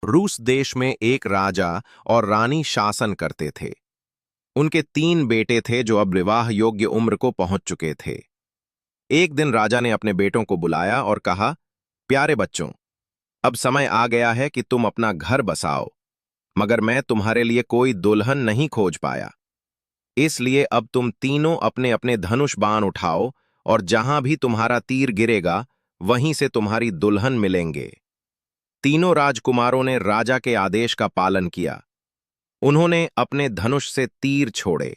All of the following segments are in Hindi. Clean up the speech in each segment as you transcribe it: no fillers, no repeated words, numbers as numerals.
रूस देश में एक राजा और रानी शासन करते थे। उनके 3 बेटे थे जो अब विवाह योग्य उम्र को पहुंच चुके थे। एक दिन राजा ने अपने बेटों को बुलाया और कहा, प्यारे बच्चों, अब समय आ गया है कि तुम अपना घर बसाओ, मगर मैं तुम्हारे लिए कोई दुल्हन नहीं खोज पाया। इसलिए अब तुम तीनों अपने अपने धनुष बाण उठाओ और जहां भी तुम्हारा तीर गिरेगा वहीं से तुम्हारी दुल्हन मिलेंगे। तीनों राजकुमारों ने राजा के आदेश का पालन किया। उन्होंने अपने धनुष से तीर छोड़े।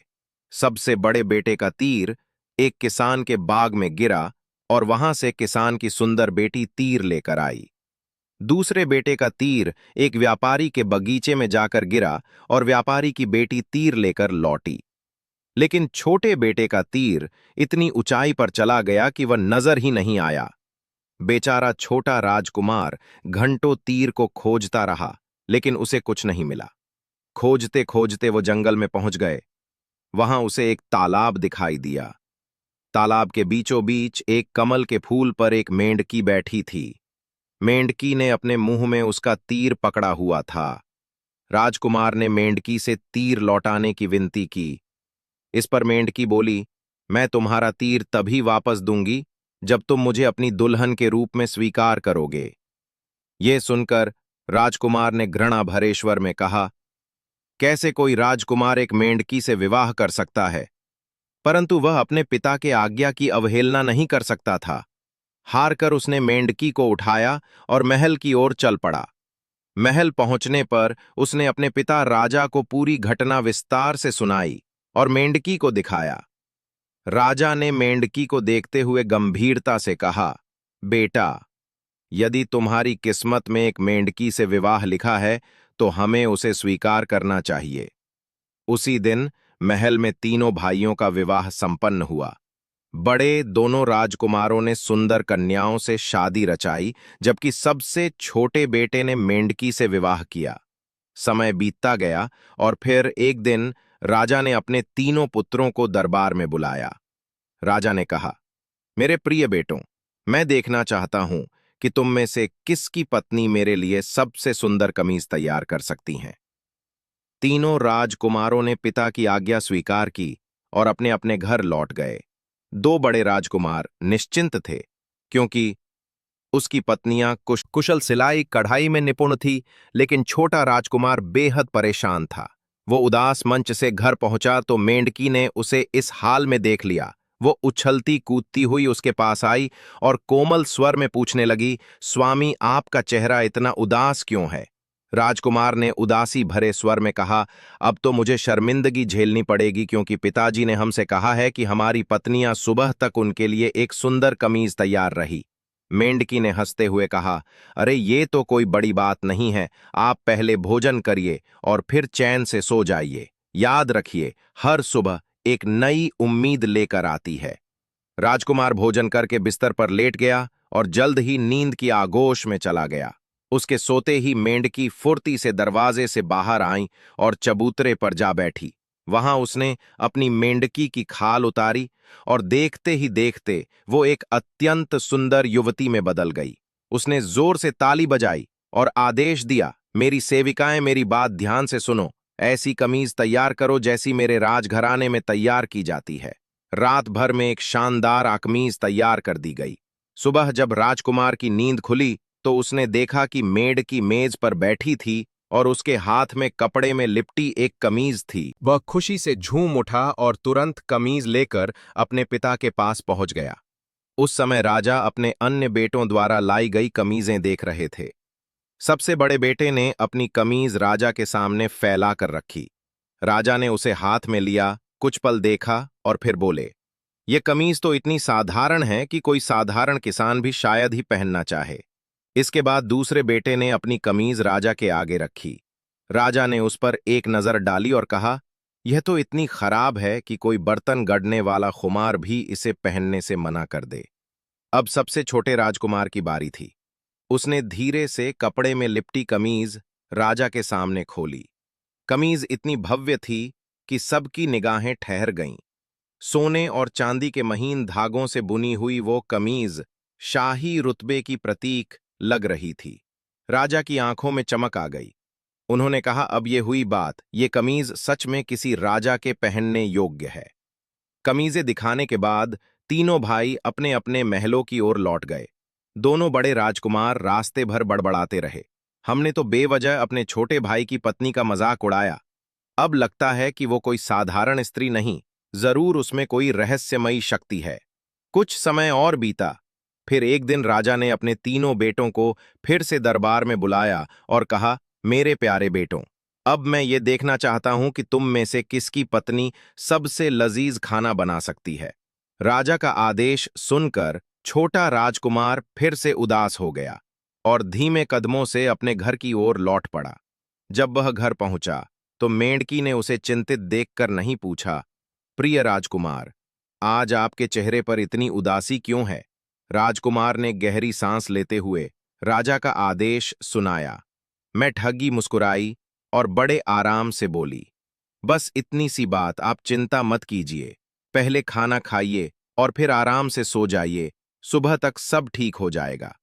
सबसे बड़े बेटे का तीर एक किसान के बाग में गिरा और वहां से किसान की सुंदर बेटी तीर लेकर आई। दूसरे बेटे का तीर एक व्यापारी के बगीचे में जाकर गिरा और व्यापारी की बेटी तीर लेकर लौटी। लेकिन छोटे बेटे का तीर इतनी ऊंचाई पर चला गया कि वह नजर ही नहीं आया। बेचारा छोटा राजकुमार घंटों तीर को खोजता रहा, लेकिन उसे कुछ नहीं मिला। खोजते खोजते वो जंगल में पहुंच गए। वहां उसे एक तालाब दिखाई दिया। तालाब के बीचों बीच एक कमल के फूल पर एक मेंढकी बैठी थी। मेंढकी ने अपने मुंह में उसका तीर पकड़ा हुआ था। राजकुमार ने मेंढकी से तीर लौटाने की विनती की। इस पर मेंढकी बोली, मैं तुम्हारा तीर तभी वापस दूंगी जब तुम मुझे अपनी दुल्हन के रूप में स्वीकार करोगे। ये सुनकर राजकुमार ने घृणा भरे स्वर में कहा, कैसे कोई राजकुमार एक मेंढकी से विवाह कर सकता है? परंतु वह अपने पिता के आज्ञा की अवहेलना नहीं कर सकता था। हार कर उसने मेंढकी को उठाया और महल की ओर चल पड़ा। महल पहुंचने पर उसने अपने पिता राजा को पूरी घटना विस्तार से सुनाई और मेंढकी को दिखाया। राजा ने मेंढकी को देखते हुए गंभीरता से कहा, बेटा, यदि तुम्हारी किस्मत में एक मेंढकी से विवाह लिखा है तो हमें उसे स्वीकार करना चाहिए। उसी दिन महल में तीनों भाइयों का विवाह संपन्न हुआ। बड़े दोनों राजकुमारों ने सुंदर कन्याओं से शादी रचाई, जबकि सबसे छोटे बेटे ने मेंढकी से विवाह किया। समय बीतता गया और फिर एक दिन राजा ने अपने तीनों पुत्रों को दरबार में बुलाया। राजा ने कहा, मेरे प्रिय बेटों, मैं देखना चाहता हूं कि तुम में से किसकी पत्नी मेरे लिए सबसे सुंदर कमीज तैयार कर सकती हैं। तीनों राजकुमारों ने पिता की आज्ञा स्वीकार की और अपने अपने घर लौट गए। 2 बड़े राजकुमार निश्चिंत थे, क्योंकि उसकी पत्नियां कुशल सिलाई कढ़ाई में निपुण थी, लेकिन छोटा राजकुमार बेहद परेशान था। वो उदास मंच से घर पहुंचा तो मेंढकी ने उसे इस हाल में देख लिया। वो उछलती कूदती हुई उसके पास आई और कोमल स्वर में पूछने लगी, स्वामी, आपका चेहरा इतना उदास क्यों है? राजकुमार ने उदासी भरे स्वर में कहा, अब तो मुझे शर्मिंदगी झेलनी पड़ेगी, क्योंकि पिताजी ने हमसे कहा है कि हमारी पत्नियां सुबह तक उनके लिए एक सुंदर कमीज तैयार रही। मेंढकी ने हंसते हुए कहा, अरे ये तो कोई बड़ी बात नहीं है। आप पहले भोजन करिए और फिर चैन से सो जाइए। याद रखिए, हर सुबह एक नई उम्मीद लेकर आती है। राजकुमार भोजन करके बिस्तर पर लेट गया और जल्द ही नींद की आगोश में चला गया। उसके सोते ही मेंढकी फुर्ती से दरवाजे से बाहर आई और चबूतरे पर जा बैठी। वहां उसने अपनी मेंढकी की खाल उतारी और देखते ही देखते वो एक अत्यंत सुंदर युवती में बदल गई। उसने जोर से ताली बजाई और आदेश दिया, मेरी सेविकाएं, मेरी बात ध्यान से सुनो। ऐसी कमीज तैयार करो जैसी मेरे राजघराने में तैयार की जाती है। रात भर में एक शानदार कमीज तैयार कर दी गई। सुबह जब राजकुमार की नींद खुली तो उसने देखा कि मेंढकी मेज पर बैठी थी और उसके हाथ में कपड़े में लिपटी एक कमीज थी। वह खुशी से झूम उठा और तुरंत कमीज लेकर अपने पिता के पास पहुंच गया। उस समय राजा अपने अन्य बेटों द्वारा लाई गई कमीजें देख रहे थे। सबसे बड़े बेटे ने अपनी कमीज राजा के सामने फैला कर रखी। राजा ने उसे हाथ में लिया, कुछ पल देखा और फिर बोले, ये कमीज तो इतनी साधारण है कि कोई साधारण किसान भी शायद ही पहनना चाहे। इसके बाद दूसरे बेटे ने अपनी कमीज राजा के आगे रखी। राजा ने उस पर एक नजर डाली और कहा, यह तो इतनी खराब है कि कोई बर्तन गढ़ने वाला खुमार भी इसे पहनने से मना कर दे। अब सबसे छोटे राजकुमार की बारी थी। उसने धीरे से कपड़े में लिपटी कमीज राजा के सामने खोली। कमीज इतनी भव्य थी कि सबकी निगाहें ठहर गईं। सोने और चांदी के महीन धागों से बुनी हुई वो कमीज शाही रुतबे की प्रतीक लग रही थी। राजा की आंखों में चमक आ गई। उन्होंने कहा, अब ये हुई बात, ये कमीज सच में किसी राजा के पहनने योग्य है। कमीजें दिखाने के बाद तीनों भाई अपने अपने महलों की ओर लौट गए। दोनों बड़े राजकुमार रास्ते भर बड़बड़ाते रहे, हमने तो बेवजह अपने छोटे भाई की पत्नी का मजाक उड़ाया। अब लगता है कि वो कोई साधारण स्त्री नहीं, जरूर उसमें कोई रहस्यमयी शक्ति है। कुछ समय और बीता। फिर एक दिन राजा ने अपने तीनों बेटों को फिर से दरबार में बुलाया और कहा, मेरे प्यारे बेटों, अब मैं ये देखना चाहता हूं कि तुम में से किसकी पत्नी सबसे लजीज खाना बना सकती है। राजा का आदेश सुनकर छोटा राजकुमार फिर से उदास हो गया और धीमे कदमों से अपने घर की ओर लौट पड़ा। जब वह घर पहुंचा तो मेंढकी ने उसे चिंतित देखकर नहीं पूछा, प्रिय राजकुमार, आज आपके चेहरे पर इतनी उदासी क्यों है? राजकुमार ने गहरी सांस लेते हुए राजा का आदेश सुनाया। मैं ठगी मुस्कुराई और बड़े आराम से बोली, बस इतनी सी बात, आप चिंता मत कीजिए। पहले खाना खाइए और फिर आराम से सो जाइए, सुबह तक सब ठीक हो जाएगा।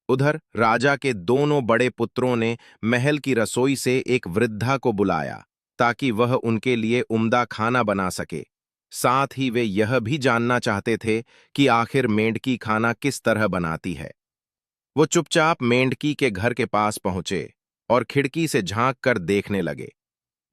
उधर राजा के दोनों बड़े पुत्रों ने महल की रसोई से एक वृद्धा को बुलाया ताकि वह उनके लिए उम्दा खाना बना सके। साथ ही वे यह भी जानना चाहते थे कि आखिर मेंढकी खाना किस तरह बनाती है। वो चुपचाप मेंढकी के घर के पास पहुंचे और खिड़की से झांक कर देखने लगे।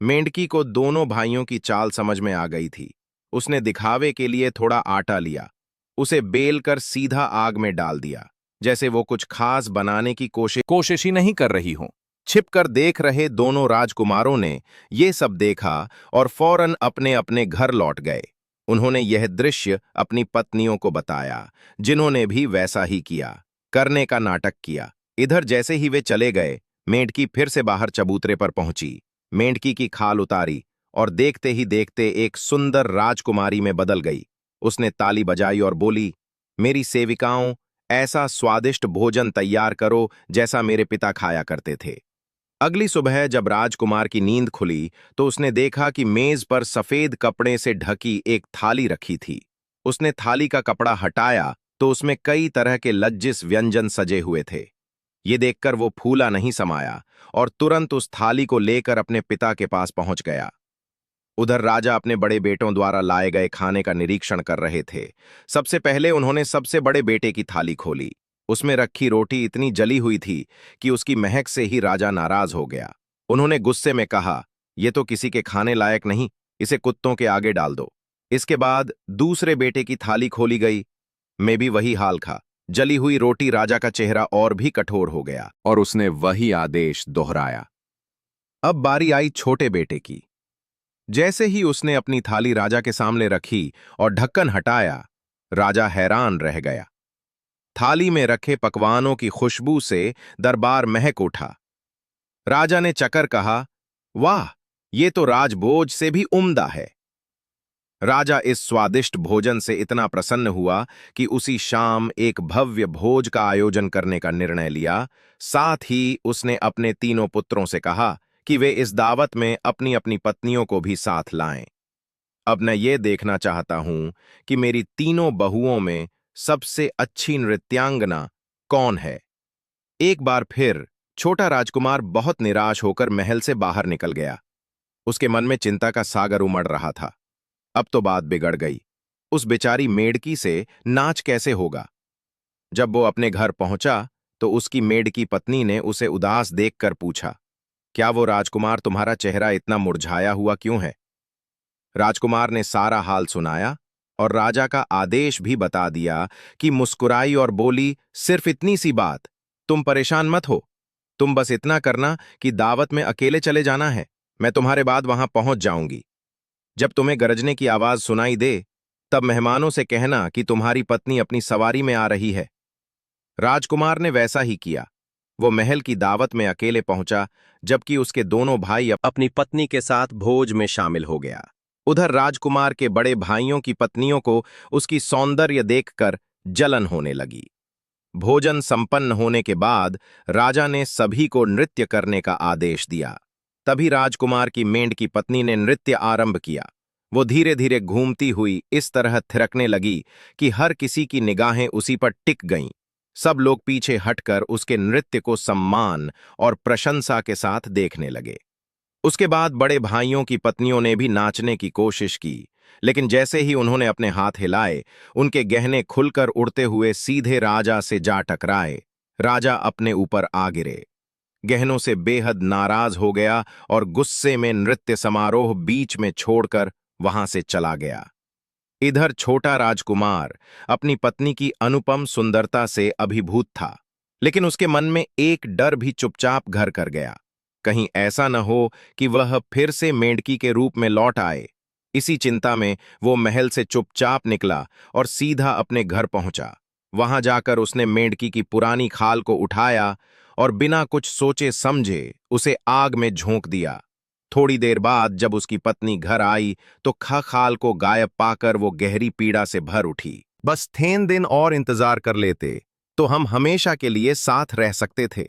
मेंढकी को दोनों भाइयों की चाल समझ में आ गई थी। उसने दिखावे के लिए थोड़ा आटा लिया, उसे बेल कर सीधा आग में डाल दिया, जैसे वो कुछ खास बनाने की कोशिश ही नहीं कर रही हो। छिपकर देख रहे दोनों राजकुमारों ने ये सब देखा और फौरन अपने अपने घर लौट गए। उन्होंने यह दृश्य अपनी पत्नियों को बताया, जिन्होंने भी वैसा ही किया, करने का नाटक किया। इधर जैसे ही वे चले गए, मेंढकी फिर से बाहर चबूतरे पर पहुंची, मेंढकी की खाल उतारी और देखते ही देखते एक सुंदर राजकुमारी में बदल गई। उसने ताली बजाई और बोली, मेरी सेविकाओं, ऐसा स्वादिष्ट भोजन तैयार करो जैसा मेरे पिता खाया करते थे। अगली सुबह जब राजकुमार की नींद खुली तो उसने देखा कि मेज पर सफेद कपड़े से ढकी एक थाली रखी थी। उसने थाली का कपड़ा हटाया तो उसमें कई तरह के लज्जिस व्यंजन सजे हुए थे। ये देखकर वो फूला नहीं समाया और तुरंत उस थाली को लेकर अपने पिता के पास पहुंच गया। उधर राजा अपने बड़े बेटों द्वारा लाए गए खाने का निरीक्षण कर रहे थे। सबसे पहले उन्होंने सबसे बड़े बेटे की थाली खोली। उसमें रखी रोटी इतनी जली हुई थी कि उसकी महक से ही राजा नाराज हो गया। उन्होंने गुस्से में कहा, यह तो किसी के खाने लायक नहीं, इसे कुत्तों के आगे डाल दो। इसके बाद दूसरे बेटे की थाली खोली गई। मैं भी वही हाल था। जली हुई रोटी राजा का चेहरा और भी कठोर हो गया और उसने वही आदेश दोहराया। अब बारी आई छोटे बेटे की। जैसे ही उसने अपनी थाली राजा के सामने रखी और ढक्कन हटाया, राजा हैरान रह गया। थाली में रखे पकवानों की खुशबू से दरबार महक उठा। राजा ने चकर कहा, वाह, ये तो राजभोज से भी उम्दा है। राजा इस स्वादिष्ट भोजन से इतना प्रसन्न हुआ कि उसी शाम एक भव्य भोज का आयोजन करने का निर्णय लिया। साथ ही उसने अपने तीनों पुत्रों से कहा कि वे इस दावत में अपनी अपनी पत्नियों को भी साथ लाएं। अब मैं ये देखना चाहता हूं कि मेरी तीनों बहुओं में सबसे अच्छी नृत्यांगना कौन है। एक बार फिर छोटा राजकुमार बहुत निराश होकर महल से बाहर निकल गया। उसके मन में चिंता का सागर उमड़ रहा था। अब तो बात बिगड़ गई। उस बेचारी मेढकी से नाच कैसे होगा? जब वो अपने घर पहुंचा तो उसकी मेढकी पत्नी ने उसे उदास देखकर पूछा, क्या वो राजकुमार तुम्हारा चेहरा इतना मुरझाया हुआ क्यों है? राजकुमार ने सारा हाल सुनाया और राजा का आदेश भी बता दिया कि मुस्कुराई और बोली, सिर्फ इतनी सी बात, तुम परेशान मत हो। तुम बस इतना करना कि दावत में अकेले चले जाना है, मैं तुम्हारे बाद वहां पहुंच जाऊंगी। जब तुम्हें गरजने की आवाज सुनाई दे, तब मेहमानों से कहना कि तुम्हारी पत्नी अपनी सवारी में आ रही है। राजकुमार ने वैसा ही किया। वो महल की दावत में अकेले पहुंचा, जबकि उसके दोनों भाई अपनी पत्नी के साथ भोज में शामिल हो गया। उधर राजकुमार के बड़े भाइयों की पत्नियों को उसकी सौंदर्य देखकर जलन होने लगी। भोजन संपन्न होने के बाद राजा ने सभी को नृत्य करने का आदेश दिया। तभी राजकुमार की मेंढकी पत्नी ने नृत्य आरंभ किया। वो धीरे धीरे घूमती हुई इस तरह थिरकने लगी कि हर किसी की निगाहें उसी पर टिक गईं। सब लोग पीछे हटकर उसके नृत्य को सम्मान और प्रशंसा के साथ देखने लगे। उसके बाद बड़े भाइयों की पत्नियों ने भी नाचने की कोशिश की, लेकिन जैसे ही उन्होंने अपने हाथ हिलाए, उनके गहने खुलकर उड़ते हुए सीधे राजा से जा टकराए। राजा अपने ऊपर आ गिरे, गहनों से बेहद नाराज हो गया और गुस्से में नृत्य समारोह बीच में छोड़कर वहां से चला गया। इधर छोटा राजकुमार अपनी पत्नी की अनुपम सुंदरता से अभिभूत था, लेकिन उसके मन में एक डर भी चुपचाप घर कर गया। कहीं ऐसा न हो कि वह फिर से मेंढकी के रूप में लौट आए। इसी चिंता में वो महल से चुपचाप निकला और सीधा अपने घर पहुंचा। वहां जाकर उसने मेंढकी की पुरानी खाल को उठाया और बिना कुछ सोचे समझे उसे आग में झोंक दिया। थोड़ी देर बाद जब उसकी पत्नी घर आई तो खाल को गायब पाकर वो गहरी पीड़ा से भर उठी। बस 3 दिन और इंतजार कर लेते तो हम हमेशा के लिए साथ रह सकते थे।